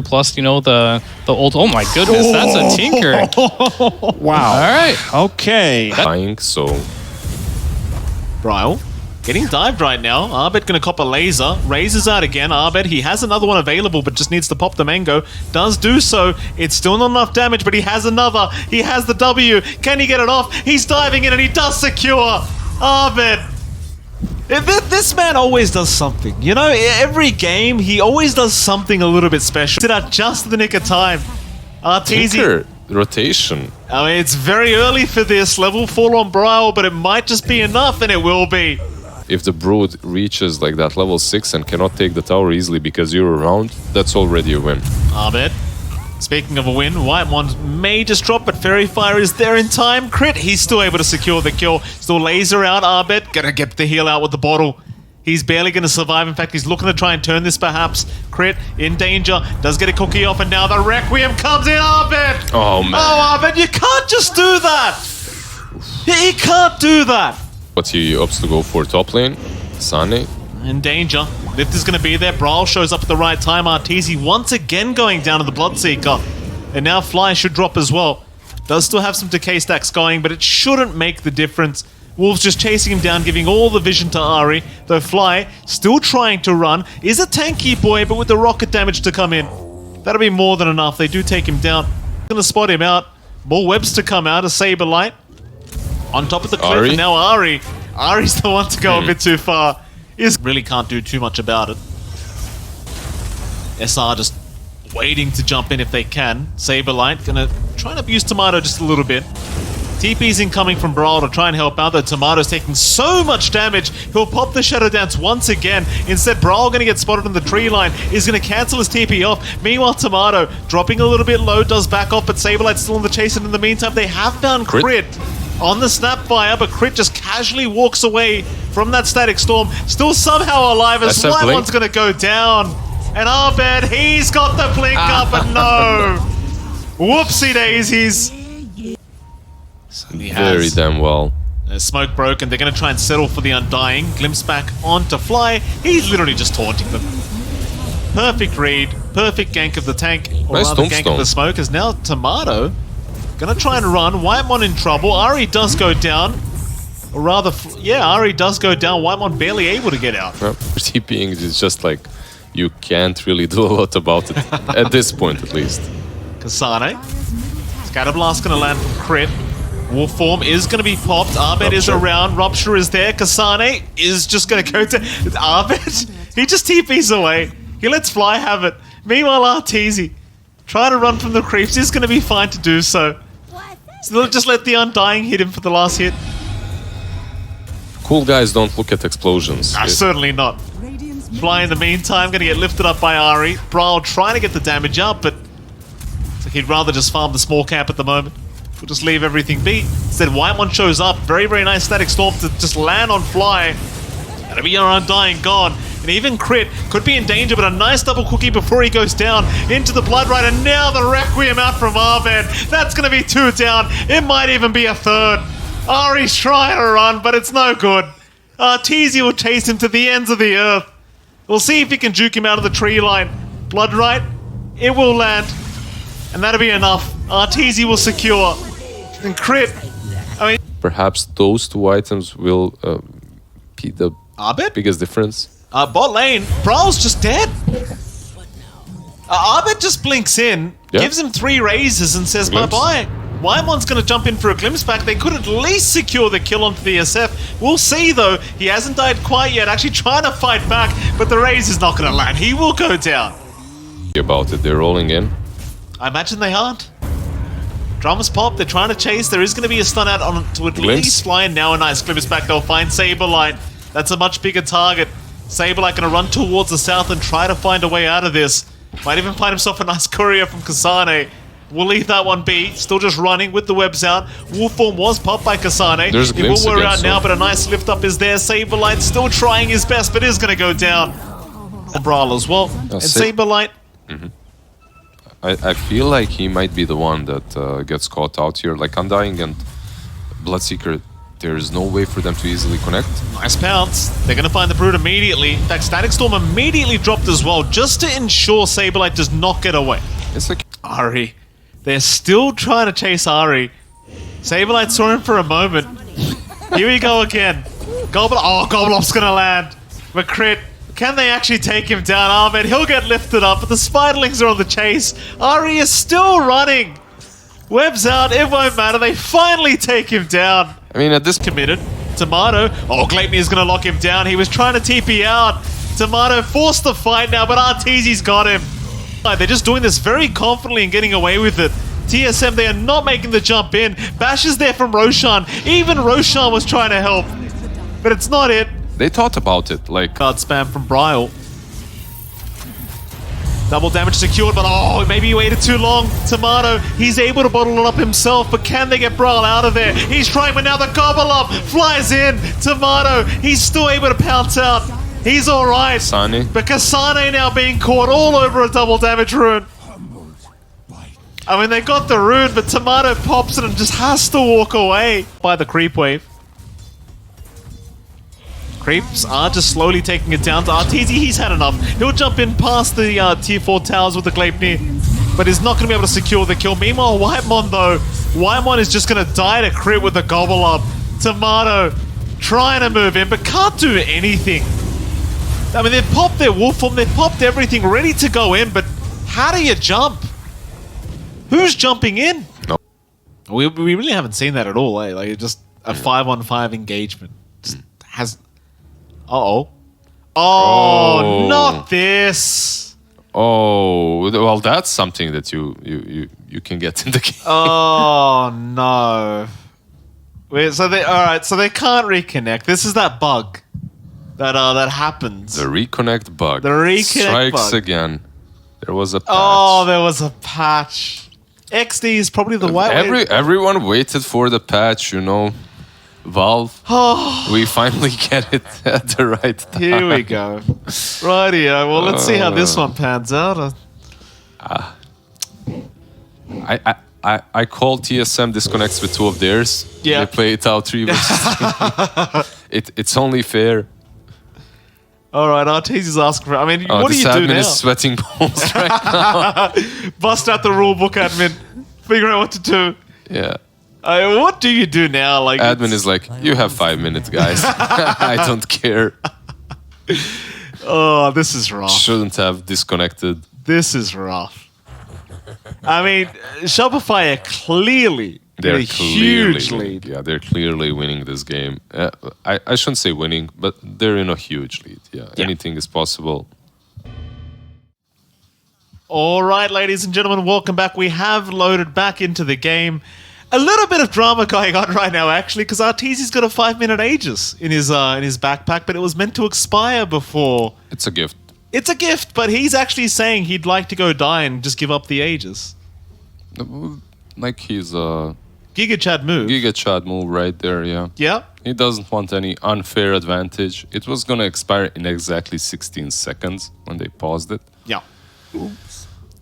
plus, you know, the old... Oh my goodness, that's a tinker. Wow. All right. Okay. Dying, so... Bryle getting dived right now. Arbet gonna cop a laser. Raises out again. Arbet, he has another one available, but just needs to pop the mango. Does do so. It's still not enough damage, but he has another. He has the W. Can he get it off? He's diving in and he does secure. Arbet. This man always does something. You know, every game, he always does something a little bit special. Did that just in the nick of time. Arteezy. Tinker rotation. I mean, it's very early for this. Level 4 on Bryle, but it might just be enough, and it will be. If the Brood reaches like that level 6 and cannot take the tower easily because you're around, that's already a win. Arbet. Speaking of a win, Whitemon may just drop, but Fairy Fire is there in time. Crit, he's still able to secure the kill. Still laser out, Arbet. Gonna get the heal out with the bottle. He's barely gonna survive. In fact, he's looking to try and turn this perhaps. Crit, in danger. Does get a cookie off, and now the Requiem comes in, Arbet! Oh, man. Oh, Arbet, you can't just do that! He can't do that! But he opts to go for top lane. Sane. In danger. Lift is going to be there. Bryle shows up at the right time. Arteezy once again going down to the Bloodseeker. And now Fly should drop as well. Does still have some decay stacks going, but it shouldn't make the difference. Wolves just chasing him down, giving all the vision to Ahri. Though Fly, still trying to run, is a tanky boy, but with the rocket damage to come in. That'll be more than enough. They do take him down. Going to spot him out. More webs to come out. A Saberlight. On top of the cliff, Ahri? and now Ahri. Ahri's the one to go a bit too far. Really can't do too much about it. SR just waiting to jump in if they can. Saberlight gonna try and abuse Tomato just a little bit. TP's incoming from Brawl to try and help out, though Tomato's taking so much damage, he'll pop the Shadow Dance once again. Instead, Brawl gonna get spotted on the tree line, is gonna cancel his TP off. Meanwhile, Tomato dropping a little bit low, does back off, but Saberlight's still in the chase, and in the meantime, they have found Crit on the Snapfire, but Crit just casually walks away from that Static Storm, still somehow alive as Whitemon's gonna go down. And Arbet, he's got the blink up, but no! Whoopsie daisies! Very damn well. Smoke broken, they're gonna try and settle for the Undying. Glimpse back onto Fly, he's literally just taunting them. Perfect read, perfect gank of the tank, or Nice rather gank of the smoke, as now Tomato gonna try and run. Whitemon in trouble. Ahri does go down. Or rather, yeah, Ahri does go down. Whitemon barely able to get out. Well, TPing is just like, you can't really do a lot about it. At this point, at least. Kasane. Scatterblast gonna land from Crit. Wolf form is gonna be popped. Arbet is around. Rupture is there. Kasane is just gonna go to Arbet. He just TPs away. He lets Fly have it. Meanwhile, Arteezy trying to run from the creeps is gonna be fine to do so. So they'll just let the Undying hit him for the last hit. Cool guys don't look at explosions. Certainly not. Fly in the meantime, gonna get lifted up by Ahri. Brawl trying to get the damage up, but it's like he'd rather just farm the small camp at the moment. We'll just leave everything be. Instead, Whitemon shows up. Very, very nice Static Storm to just land on Fly. That'll be our Undying gone. And even Crit could be in danger, but a nice double cookie before he goes down into the Blood Rite. And now the Requiem out from Arbet. That's going to be 2 down. It might even be a 3rd. Ahri's trying to run, but it's no good. Arteezy will chase him to the ends of the earth. We'll see if he can juke him out of the tree line. Blood Rite, it will land. And that'll be enough. Arteezy will secure. And Crit, I mean... Perhaps those 2 items will be the biggest difference. Bot lane, Brawl's just dead. Arbet just blinks in, gives him 3 raises and says bye-bye. Whitemon's going to jump in for a glimpse back. They could at least secure the kill onto the SF. We'll see, though. He hasn't died quite yet, actually trying to fight back, but the raise is not going to land. He will go down. About it, they're rolling in. I imagine they aren't. Drums pop, they're trying to chase. There is going to be a stun out on to at least Fly, and now a nice glimpse back. They'll find Saberlight. That's a much bigger target. Saberlight going to run towards the south and try to find a way out of this. Might even find himself a nice courier from Kasane. We'll leave that one be. Still just running with the webs out. Wolf form was popped by Kasane. There's a glimpse will wear out again, now, but a nice lift up is there. Saberlight still trying his best, but is going to go down. And Brawl as well. And Saberlight. I feel like he might be the one that gets caught out here. Like Undying and Bloodseeker There's no way for them to easily connect. Nice pounce. They're going to find the Brood immediately. In fact, Static Storm immediately dropped as well, just to ensure Saberlight does not get away. It's like Ari. They're still trying to chase Ari. Saberlight saw him for a moment. Here we go again. Gobblop's going to land. But crit. Can they actually take him down? Ahmed, he'll get lifted up, but the Spiderlings are on the chase. Ari is still running. Web's out, it won't matter. They finally take him down. I mean, at this Committed. Tomato. Oh, Gleipnir is going to lock him down. He was trying to TP out. Tomato forced the fight now, but Arteezy's got him. They're just doing this very confidently and getting away with it. TSM, they are not making the jump in. Bash is there from Roshan. Even Roshan was trying to help, but it's not it. they thought about it, like Card spam from Bryle. Double damage secured, but oh, maybe he waited too long. Tomato, he's able to bottle it up himself, but can they get Bryle out of there? He's trying, but now the gobble up flies in. Tomato, he's still able to pounce out. He's alright. Sane. But Kasane now being caught all over a double damage rune. I mean, they got the rune, but Tomato pops it and just has to walk away by the creep wave. Creeps are just slowly taking it down to Arteezy. He's had enough. He'll jump in past the tier 4 towers with the Gleipnir, but he's not going to be able to secure the kill. Meanwhile, Whitemon though, Whitemon is just going to die to crit with the gobble up. Tomato trying to move in, but can't do anything. I mean, they've popped their wolf form, they've popped everything ready to go in, but how do you jump? Who's jumping in? No. We really haven't seen that at all, eh? Like, it's just a 5-on-5 engagement. Just has... Uh-oh. Oh, not this! Oh, well, that's something that you can get in the game. Oh, no. Wait, so they... Alright, so they can't reconnect. This is that bug that happens. The reconnect bug. The reconnect strikes bug. again. There was a patch. Oh, there was a patch. XD is probably the right way. Everyone waited for the patch, you know. Valve. Oh, We finally get it at the right time. here we go. Rightio. Well, let's see how this one pans out. I call TSM disconnects with two of theirs. Yeah. They play it out 3 versus 3. It's only fair. All right, Arteezy's asking for... I mean, what do this you do admin now? is sweating balls right now. Bust out the rulebook, admin. Figure out what to do. Yeah. What do you do now? Like, Admin is like, you have 5 minutes, guys. I don't care. oh, this is rough. Shouldn't have disconnected. This is rough. I mean, Shopify are clearly They're a huge lead. Yeah, they're clearly winning this game. I shouldn't say winning, but they're in a huge lead. Yeah, anything is possible. All right, ladies and gentlemen, welcome back. We have loaded back into the game. A little bit of drama going on right now, actually, because Arteezy's got a 5-minute Aegis in his backpack, but it was meant to expire before. It's a gift. It's a gift, but he's actually saying he'd like to go die and just give up the Aegis. Like he's a Giga Chad move. Giga Chad move right there, yeah. Yeah. He doesn't want any unfair advantage. It was going to expire in exactly 16 seconds when they paused it. Yeah.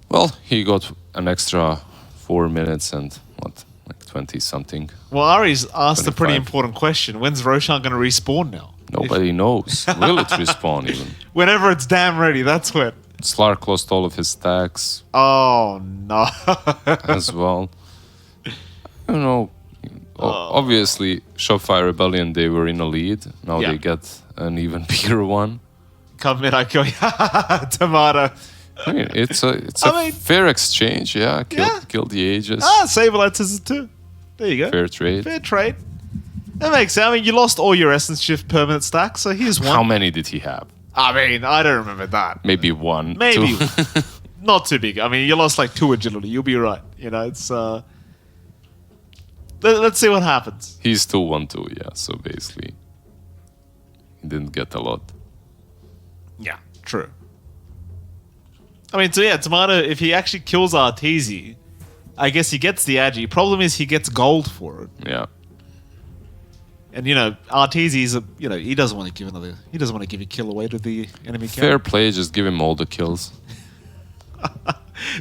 Well, he got an extra 4 minutes and what, like 20-something. Well, Ari's asked a pretty 25. important question. When's Roshan going to respawn now? Nobody knows. Will it respawn even? Whenever it's damn ready, that's when. Slark lost all of his stacks Oh, no. as well. You know, obviously, Shopify Rebellion, they were in a lead. Now Yeah. they get an even bigger one. Come in, I go, tomato. I mean, it's a I mean- fair exchange, yeah. Kill the Aegis. Saberlight says it too. There you go. Fair trade. Fair trade. That makes sense. I mean, you lost all your Essence Shift permanent stacks, so here's one. How many did he have? I mean, I don't remember that. Maybe one. Maybe. Two. Not too big. I mean, you lost like 2 agility. You'll be right. You know, it's... Let's see what happens. He's still 1-2, yeah. So basically, he didn't get a lot. Yeah, true. I mean, so yeah, Tomato, if he actually kills Arteezy, I guess he gets the Agi. Problem is he gets gold for it. Yeah. And, you know, Arteezy's, he doesn't want to give a kill away to the enemy Fair camp. play, just give him all the kills.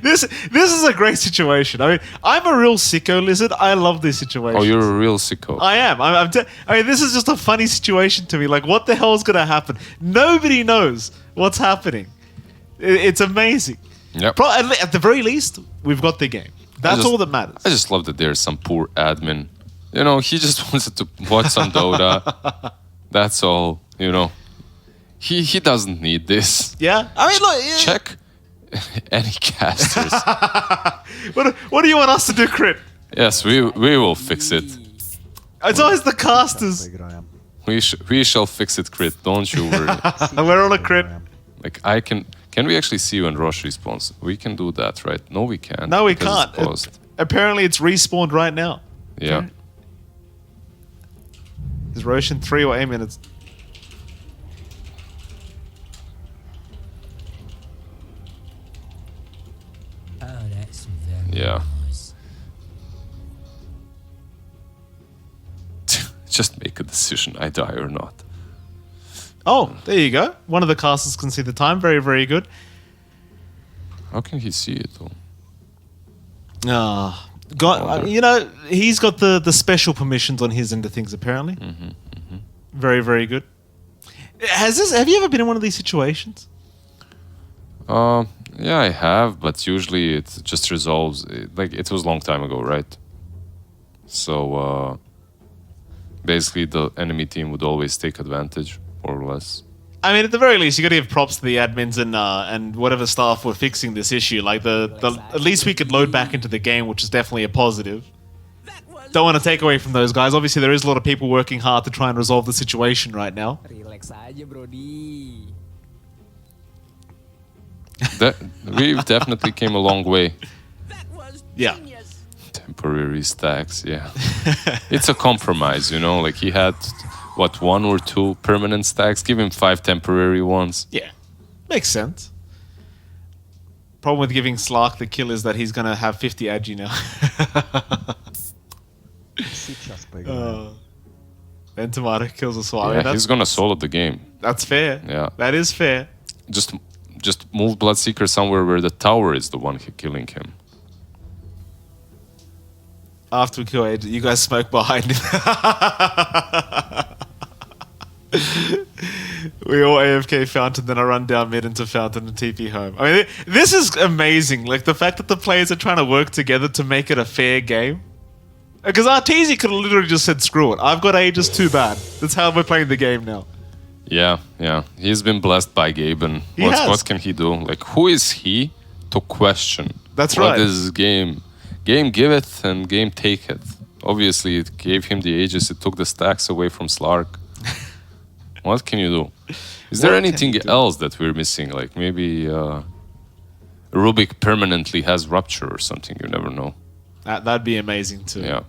This is a great situation. I mean, I'm a real sicko, Lizard. I love this situation. Oh, you're a real sicko. I am. I mean, this is just a funny situation to me. Like, what the hell is going to happen? Nobody knows what's happening. It's amazing. Yep. At the very least, we've got the game. That's all that matters. I just love that there's some poor admin. You know, he just wanted to watch some Dota. That's all, you know. He doesn't need this. Yeah? I mean, look... Check any casters. What do you want us to do, Crit? Yes, we will fix it. It's always the casters. We shall fix it, Crit. Don't you worry. We're on a Crit. Like, Can we actually see when Rosh respawns? We can do that, right? No, we can't. No, we because can't. it's paused. Apparently, it's respawned right now. Yeah. Is Roshan 3 or 8 minutes? Oh, that's very Yeah. nice. Just make a decision. I die or not. Oh, there you go. One of the casters can see the time. Very, very good. How can he see it though? You know, he's got the special permissions on his end of things, apparently. Very, very good. Have you ever been in one of these situations? Yeah, I have, but usually it just resolves. Like, it was a long time ago, right? So, basically the enemy team would always take advantage, more or less. I mean, at the very least, you got to give props to the admins and whatever staff were fixing this issue. Like at least we could load back into the game, which is definitely a positive. Don't want to take away from those guys. Obviously, there is a lot of people working hard to try and resolve the situation right now. Relax aja, Brody. We've definitely came a long way. Yeah. Temporary stacks, yeah. It's a compromise, you know. Like, he had, what, 1 or 2 permanent stacks? Give him 5 temporary ones. Yeah, makes sense. Problem with giving Slark the kill is that he's gonna have 50 agi now. Then Tomato kills a swallow. Yeah, he's gonna solo the game. That's fair. Yeah. That is fair. Just move Bloodseeker somewhere where the tower is the one killing him. After we kill Age, you guys smoke behind him. We all AFK Fountain, then I run down mid into Fountain and TP home. I mean, this is amazing. Like, the fact that the players are trying to work together to make it a fair game. Because Arteezy could have literally just said, screw it. I've got Aegis, too bad. That's how we're playing the game now. Yeah. He's been blessed by Gaben. What can he do? Like, who is he to question? That's right. What is game? Game giveth and game taketh. Obviously, it gave him the Aegis. It took the stacks away from Slark. What can you do? Is there anything else that we're missing? Like, maybe Rubik permanently has Rupture or something. You never know. That'd be amazing, too. Yeah.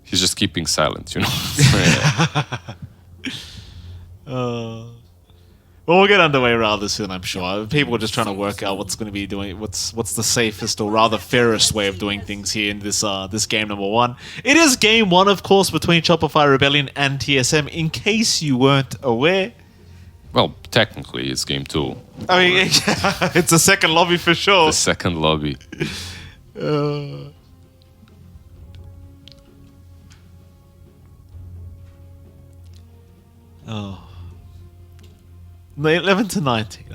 He's just keeping silent, you know? Well, we'll get underway rather soon, I'm sure. People are just trying to work out what's going to be doing, what's the safest or rather fairest way of doing things here in this game number 1. It is game 1, of course, between Shopify Rebellion and TSM. In case you weren't aware, Well, technically, it's game 2. I mean, it's a second lobby for sure. The second lobby. Oh. 11 to 19.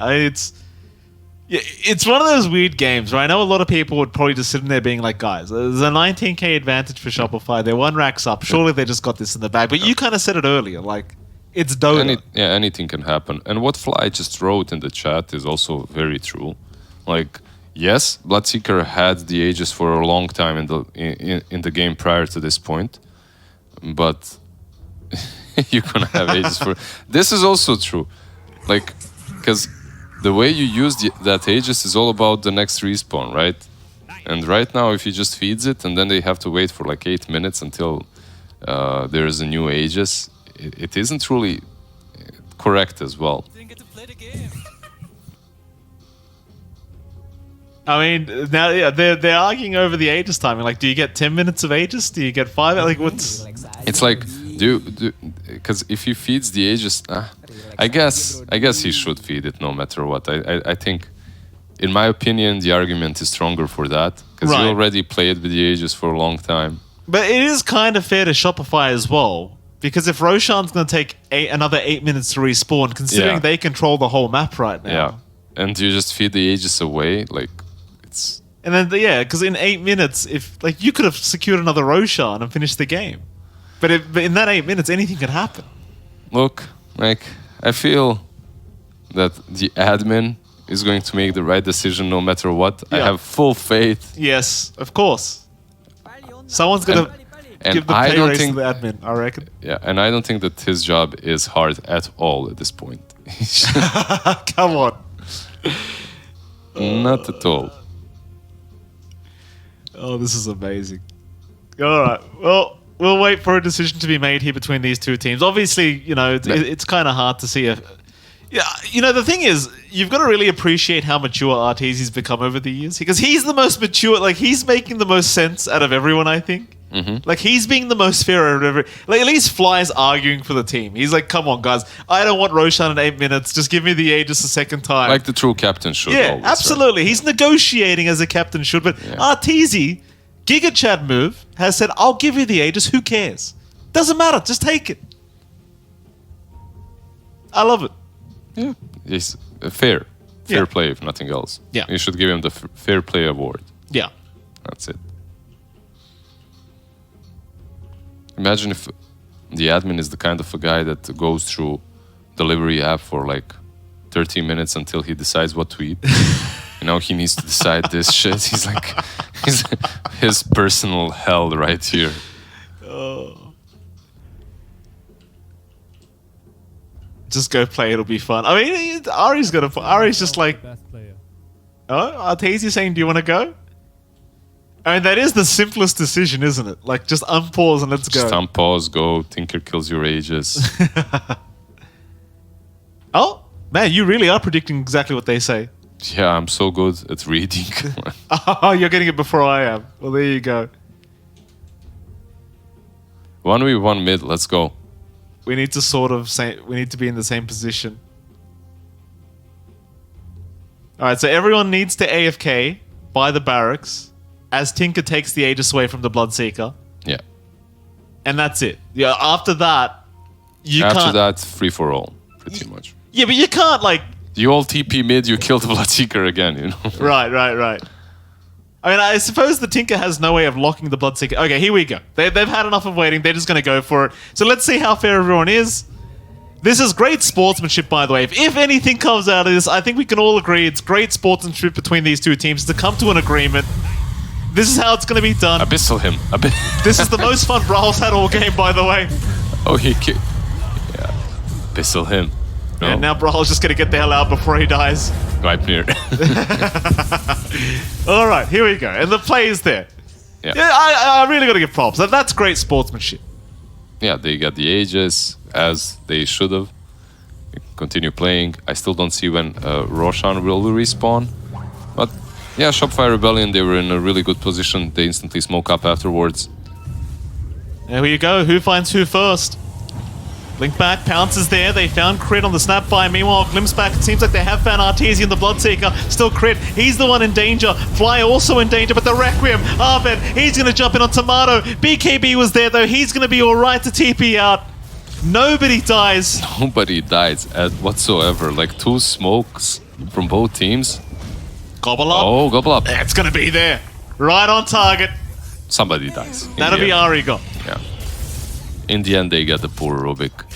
It's one of those weird games where I know a lot of people would probably just sit in there being like, guys, there's a 19k advantage for Shopify. They're 1 racks up. Surely they just got this in the bag. But you kind of said it earlier. Like, it's Dota. Anything can happen. And what Fly just wrote in the chat is also very true. Like, yes, Bloodseeker had the Aegis for a long time in the game prior to this point. But you're going to have Aegis for... This is also true. Like, because the way you use that Aegis is all about the next respawn, right? And right now, if he just feeds it, and then they have to wait for like 8 minutes until there is a new Aegis, it isn't really correct as well. Didn't get to play the game. I mean, now they're arguing over the Aegis timing. Like, do you get 10 minutes of Aegis? Do you get 5? Like, what's... It's like, because if he feeds the Aegis, I guess he should feed it no matter what. I think in my opinion, the argument is stronger for that. Because Right. you already played with the Aegis for a long time. But it is kind of fair to Shopify as well. Because if Roshan's going to take another 8 minutes to respawn, considering Yeah. they control the whole map right now. Yeah. And you just feed the Aegis away, like, it's... And then, because in 8 minutes, if like you could have secured another Roshan and finished the game. But in that 8 minutes, anything could happen. Look, like, I feel that the admin is going to make the right decision no matter what. I Yeah. have full faith. Yes, of course. Someone's going to And give the I pay don't raise think... to the admin, I reckon. Yeah, and I don't think that his job is hard at all at this point. Come on. Not at all. Oh, this is amazing. All right. Well, we'll wait for a decision to be made here between these two teams. Obviously, it's kind of hard to see a... Yeah, the thing is, you've got to really appreciate how mature Arteezy's become over the years. Because he's the most mature, like, he's making the most sense out of everyone, I think. Mm-hmm. Like, he's being the most fair out of every... Like, at least Fly's arguing for the team. He's like, come on, guys. I don't want Roshan in 8 minutes. Just give me the Aegis a second time. Like the true captain should Yeah, always, right? absolutely. He's negotiating as a captain should. But Arteezy, Giga Chad move, has said, I'll give you the Aegis. Who cares? Doesn't matter. Just take it. I love it. Yeah. He's fair. Fair Yeah. play, if nothing else. Yeah. You should give him the fair play award. Yeah. That's it. Imagine if the admin is the kind of a guy that goes through delivery app for like 30 minutes until he decides what to eat. He needs to decide this shit. He's like, his personal hell right here. Just go play. It'll be fun. I mean, Ari's gonna. Ari's just like, Best player. oh, Arteezy saying, "Do you want to go?" I mean, that is the simplest decision, isn't it? Like, just unpause and let's go. Just unpause, go. Tinker kills your Aegis. Oh, man, you really are predicting exactly what they say. Yeah, I'm so good at reading. Oh, you're getting it before I am. Well, there you go. 1v1 mid, let's go. We need to sort of say we need to be in the same position. All right, so everyone needs to AFK by the barracks as Tinker takes the Aegis away from the Bloodseeker, Yeah. and that's it. Yeah, after that, you After can't. that, free for all, pretty much. Yeah, but you can't like. You all TP mid, you kill the Bloodseeker again, Right. I mean, I suppose the Tinker has no way of locking the Bloodseeker. Okay, here we go. They've had enough of waiting. They're just going to go for it. So let's see how fair everyone is. This is great sportsmanship, by the way. If anything comes out of this, I think we can all agree it's great sportsmanship between these two teams to come to an agreement. This is how it's going to be done. Abyssal him. This is the most fun Brawl's had all game, by the way. Oh, yeah. Abyssal him. No, And now Brawl's just going to get the hell out before he dies. Gleipnir. All right, here we go. And the play is there. Yeah. Yeah, I really got to give props. That's great sportsmanship. Yeah, they got the Aegis, as they should have. Continue playing. I still don't see when Roshan will respawn. But yeah, Shopify Rebellion, they were in a really good position. They instantly smoke up afterwards. There you go. Who finds who first? Link back, Pounce is there. They found Crit on the snap by. Meanwhile, glimpse back. It seems like they have found Arteezy and the Bloodseeker. Still Crit. He's the one in danger. Fly also in danger, but the Requiem, Arved, he's going to jump in on Tomato. BKB was there, though. He's going to be all right to TP out. Nobody dies. Nobody dies at whatsoever. Like 2 smokes from both teams. Gobble up. Oh, gobble up. It's going to be there. Right on target. Somebody dies. in That'll the be end. Ari got. Yeah. In the end, they get the poor Rubik.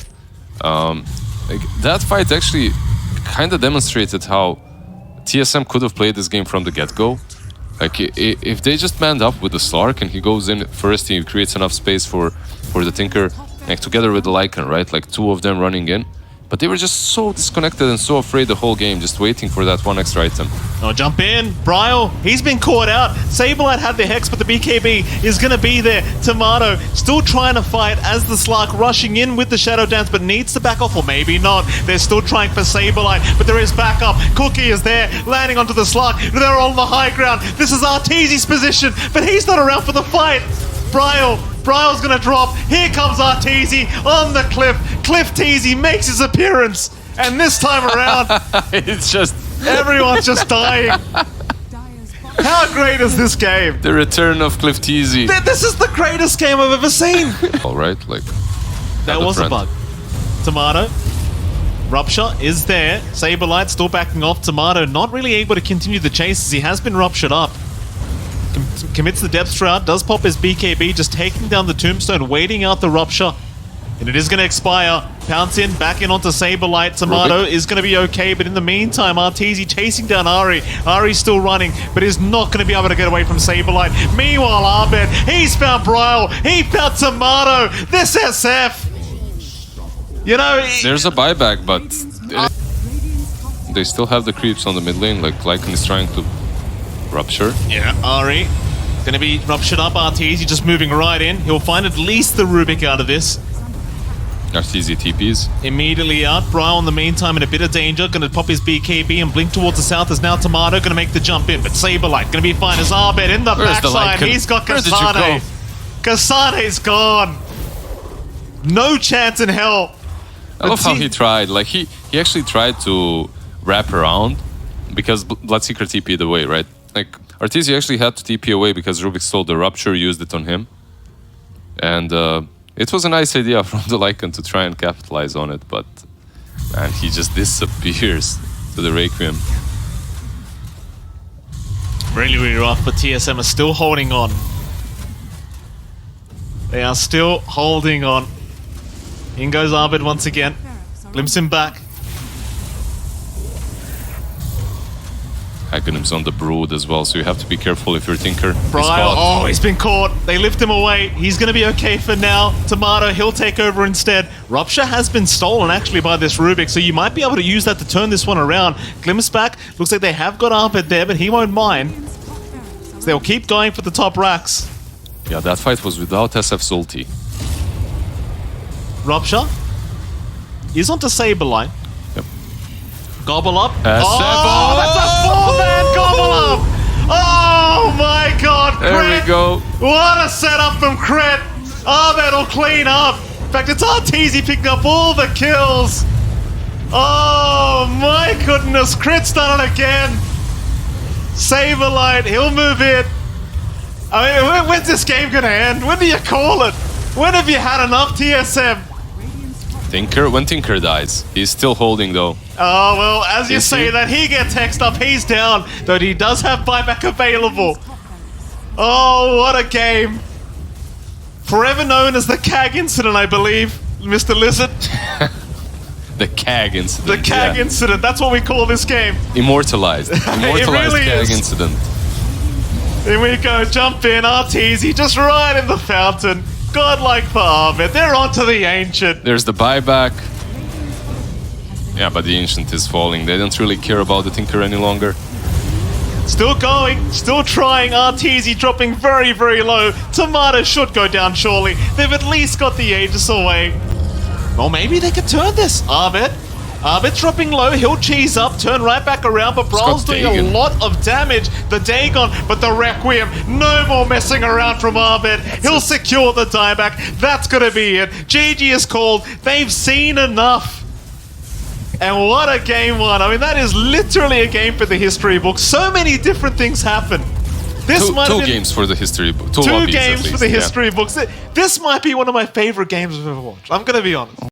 That fight actually kind of demonstrated how TSM could have played this game from the get-go. Like, if they just manned up with the Slark and he goes in first, he creates enough space for the Tinker, like together with the Lycan, right? Like 2 of them running in. But they were just so disconnected and so afraid the whole game, just waiting for that one extra item. Oh, jump in. Bryle, he's been caught out. Sableye had the Hex, but the BKB is going to be there. Tomato still trying to fight as the Slark rushing in with the Shadow Dance, but needs to back off, or maybe not. They're still trying for Sableye, but there is backup. Cookie is there, landing onto the Slark. They're on the high ground. This is Arteezy's position, but he's not around for the fight. Bryle's gonna drop. Here comes Arteezy on the cliff. Cliff Teezy makes his appearance. And this time around, It's just Everyone's just dying. How great is this game? The return of Cliff Teasy. This is the greatest game I've ever seen. All right, like That was a bug. Tomato. Rupture is there. Saberlight still backing off. Tomato not really able to continue the chase as he has been ruptured up. Commits the Depth Shroud, does pop his BKB, just taking down the Tombstone, waiting out the Rupture. And it is going to expire. Pounce in, back in onto Saberlight. Tomato is going to be okay, but in the meantime, Arteezy chasing down Ari. Ari's still running, but is not going to be able to get away from Saberlight. Meanwhile, Abed, he's found Bryle. He found Tomato. This SF. You know, there's a buyback, but they still have the creeps on the mid lane. Like Lycan is trying to rupture. Yeah, Ari gonna be ruptured up. Arteezy just moving right in. He'll find at least the Rubik out of this. Arteezy TPs. Immediately out. Bryle in the meantime in a bit of danger. Gonna pop his BKB and blink towards the south as now Tomato gonna make the jump in. But Saberlight gonna be fine as Arbed in the backside. He's got Kasane. Kasane's gone. No chance in hell. I love how he tried. Like he actually tried to wrap around because Bloodseeker TP'd away, right? Like Arteezy actually had to TP away because Rubik stole the Rupture, used it on him. And it was a nice idea from the Lycan to try and capitalize on it, but man, he just disappears to the Requiem. Really, really rough, but TSM are still holding on. They are still holding on. In goes Arvid once again. Glimpse him back. Hagenim's on the Brood as well, so you have to be careful if you're Tinker. Bryle, oh, he's been caught. They lift him away. He's going to be okay for now. Tomato, he'll take over instead. Rupture has been stolen actually by this Rubik, so you might be able to use that to turn this one around. Glimpse back. Looks like they have got Arvid there, but he won't mind. So they'll keep going for the top racks. Yeah, that fight was without SF's ulti. Rupture is onto Saberlight. Yep. Gobble up. SF. Oh, that's a four-man gobble up! Oh my god, Crit! There we go. What a setup from Crit! Ahmed will clean up. In fact, it's Arteezy picking up all the kills. Oh my goodness, Crit's done it again. Saberlight, he'll move in. I mean, when's this game gonna end? When do you call it? When have you had enough, TSM? Tinker, when Tinker dies, he's still holding though. Oh, well, as you Is say he? that, he gets hexed up, he's down, though he does have buyback available. Oh, what a game. Forever known as the CAG incident, I believe, Mr. Lizard. The CAG incident. The CAG incident, that's what we call this game. Immortalized. Immortalized really CAG is. incident. Here we go, jump in, Arteezy, just right in the fountain. Godlike for Ahmed, they're onto the Ancient. There's the buyback. Yeah, but the Ancient is falling. They don't really care about the Tinker any longer. Still going, still trying. Arteezy dropping very, very low. Tomato should go down surely. They've at least got the Aegis away. Or maybe they could turn this. Arbit's dropping low, he'll cheese up, turn right back around, but Brawl's doing a lot of damage. The Dagon, but the Requiem, no more messing around from Arbit. He'll secure the dieback. That's gonna be it. GG is called. They've seen enough. And what a game one. I mean, that is literally a game for the history book. So many different things happen. This might have two been games for the history book. two lobbies, games at for the least, history books. This might be one of my favorite games I've ever watched. I'm gonna be honest.